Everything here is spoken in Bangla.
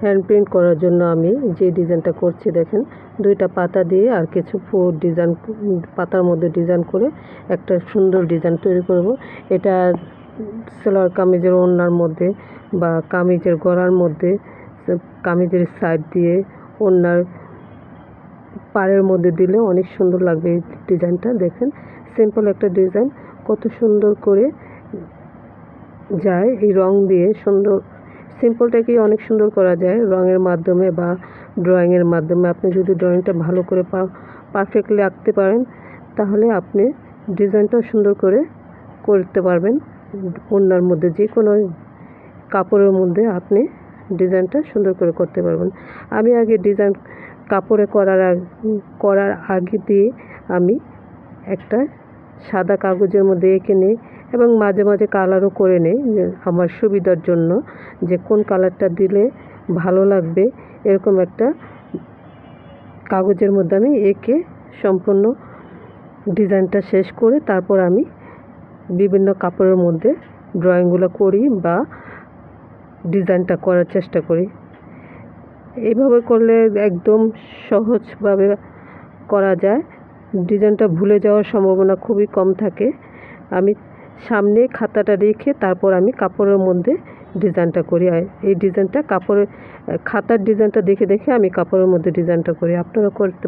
হ্যান্ড প্রিন্ট করার জন্য আমি যে ডিজাইনটা করছি দেখেন, দুইটা পাতা দিয়ে আর কিছু ফুল ডিজাইন, পাতার মধ্যে ডিজাইন করে একটা সুন্দর ডিজাইন তৈরি করব। এটা সালোয়ার কামিজের ওড়নার মধ্যে বা কামিজের গলার মধ্যে, কামিজের সাইড দিয়ে ওড়নার পাড়ের মধ্যে দিলে অনেক সুন্দর লাগবে এই ডিজাইনটা। দেখেন সিম্পল একটা ডিজাইন কত সুন্দর করে যায় এই রং দিয়ে। সুন্দর সিম্পলটাকেই অনেক সুন্দর করা যায় রঙের মাধ্যমে বা ড্রয়িংয়ের মাধ্যমে। আপনি যদি ড্রয়িংটা ভালো করে পারফেক্টলি আঁকতে পারেন তাহলে আপনি ডিজাইনটাও সুন্দর করে করতে পারবেন। ওড়নার মধ্যে যে কোনো কাপড়ের মধ্যে আপনি ডিজাইনটা সুন্দর করে করতে পারবেন। আমি আগে ডিজাইন কাপড়ে করার আগে দিয়ে আমি একটা সাদা কাগজের মধ্যে এঁকে নিই এবং মাঝে মাঝে কালারও করে নিই আমার সুবিধার জন্য, যে কোন কালারটা দিলে ভালো লাগবে। এরকম একটা কাগজের মধ্যে আমি এঁকে সম্পূর্ণ ডিজাইনটা শেষ করে তারপর আমি বিভিন্ন কাপড়ের মধ্যে ড্রয়িংগুলো করি বা ডিজাইনটা করার চেষ্টা করি। এইভাবে করলে একদম সহজভাবে করা যায়, ডিজাইনটা ভুলে যাওয়ার সম্ভাবনা খুবই কম থাকে। আমি সামনে খাতাটা রেখে তারপর আমি কাপড়ের মধ্যে ডিজাইনটা করি। আর এই ডিজাইনটা খাতার ডিজাইনটা দেখে দেখে আমি কাপড়ের মধ্যে ডিজাইনটা করি। আপনারা করতে